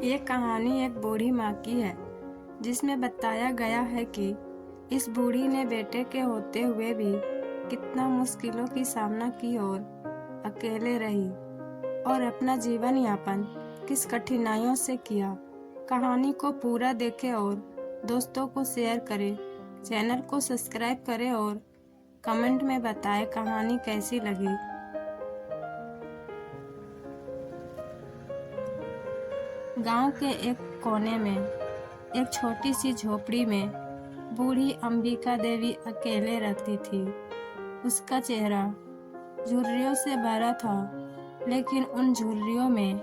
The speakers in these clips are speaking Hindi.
ये कहानी एक बूढ़ी माँ की है, जिसमें बताया गया है कि इस बूढ़ी ने बेटे के होते हुए भी कितना मुश्किलों की सामना की और अकेले रही और अपना जीवन यापन किस कठिनाइयों से किया। कहानी को पूरा देखें और दोस्तों को शेयर करें, चैनल को सब्सक्राइब करें और कमेंट में बताएं कहानी कैसी लगी। गांव के एक कोने में एक छोटी सी झोपड़ी में बूढ़ी अंबिका देवी अकेले रहती थी। उसका चेहरा झुर्रियों से भरा था, लेकिन उन झुर्रियों में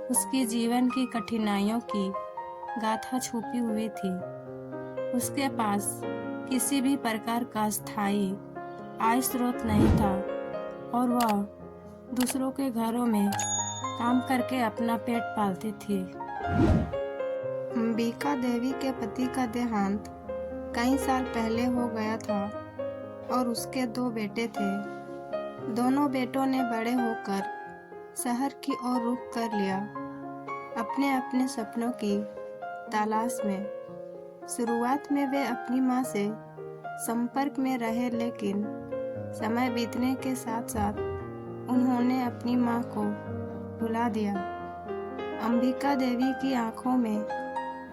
उसकी जीवन की कठिनाइयों की गाथा छुपी हुई थी। उसके पास किसी भी प्रकार का स्थायी आय स्रोत नहीं था और वह दूसरों के घरों में काम करके अपना पेट पालती थी। अंबिका देवी के पति का देहांत कई साल पहले हो गया था और उसके 2 बेटे थे। दोनों बेटों ने बड़े होकर शहर की ओर रुख कर लिया, अपने अपने सपनों की तलाश में। शुरुआत में वे अपनी मां से संपर्क में रहे, लेकिन समय बीतने के साथ साथ उन्होंने अपनी मां को भुला दिया। अंबिका देवी की आंखों में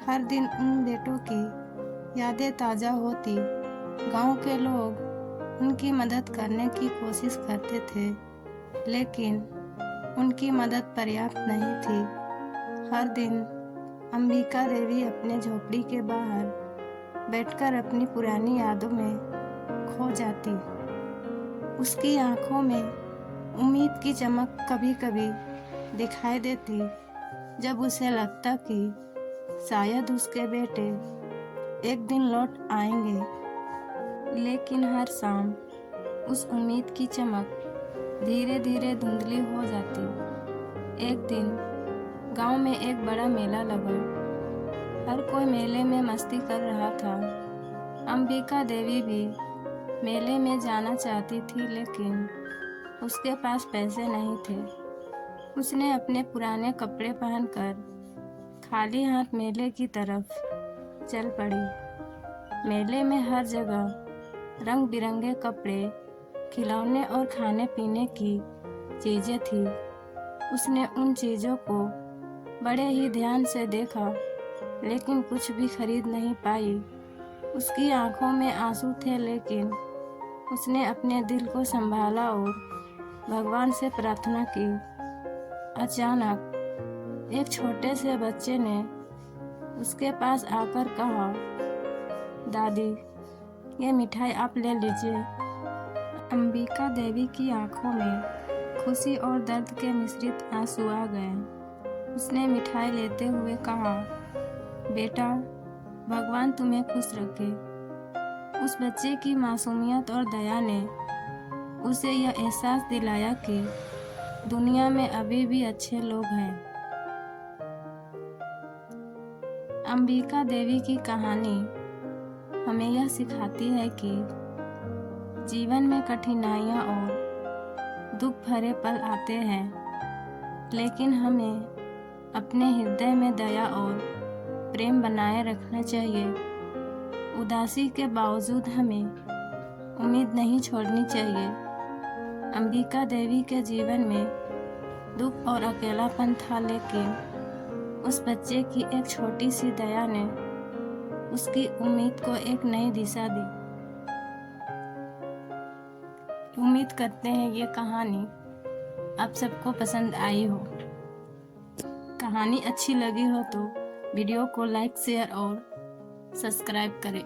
हर दिन उन बेटों की यादें ताज़ा होती। गांव के लोग उनकी मदद करने की कोशिश करते थे, लेकिन उनकी मदद पर्याप्त नहीं थी। हर दिन अंबिका देवी अपने झोपड़ी के बाहर बैठकर अपनी पुरानी यादों में खो जाती। उसकी आंखों में उम्मीद की चमक कभी कभी दिखाई देती, जब उसे लगता कि शायद उसके बेटे एक दिन लौट आएंगे। लेकिन हर शाम उस उम्मीद की चमक धीरे धीरे धुंधली हो जाती। एक दिन गांव में एक बड़ा मेला लगा। हर कोई मेले में मस्ती कर रहा था। अंबिका देवी भी मेले में जाना चाहती थी, लेकिन उसके पास पैसे नहीं थे। उसने अपने पुराने कपड़े पहनकर खाली हाथ मेले की तरफ चल पड़ी। मेले में हर जगह रंग बिरंगे कपड़े, खिलौने और खाने पीने की चीज़ें थी। उसने उन चीज़ों को बड़े ही ध्यान से देखा, लेकिन कुछ भी खरीद नहीं पाई। उसकी आंखों में आंसू थे, लेकिन उसने अपने दिल को संभाला और भगवान से प्रार्थना की। अचानक एक छोटे से बच्चे ने उसके पास आकर कहा, दादी, ये मिठाई आप ले लीजिए। अंबिका देवी की आंखों में खुशी और दर्द के मिश्रित आंसू आ गए। उसने मिठाई लेते हुए कहा, बेटा, भगवान तुम्हें खुश रखे। उस बच्चे की मासूमियत और दया ने उसे यह एहसास दिलाया कि दुनिया में अभी भी अच्छे लोग हैं। अंबिका देवी की कहानी हमें यह सिखाती है कि जीवन में कठिनाइयाँ और दुख भरे पल आते हैं, लेकिन हमें अपने हृदय में दया और प्रेम बनाए रखना चाहिए। उदासी के बावजूद हमें उम्मीद नहीं छोड़नी चाहिए। अंबिका देवी के जीवन में दुख और अकेलापन था, लेकिन उस बच्चे की एक छोटी सी दया ने उसकी उम्मीद को एक नई दिशा दी। उम्मीद करते हैं ये कहानी आप सबको पसंद आई हो। कहानी अच्छी लगी हो तो वीडियो को लाइक, शेयर और सब्सक्राइब करें।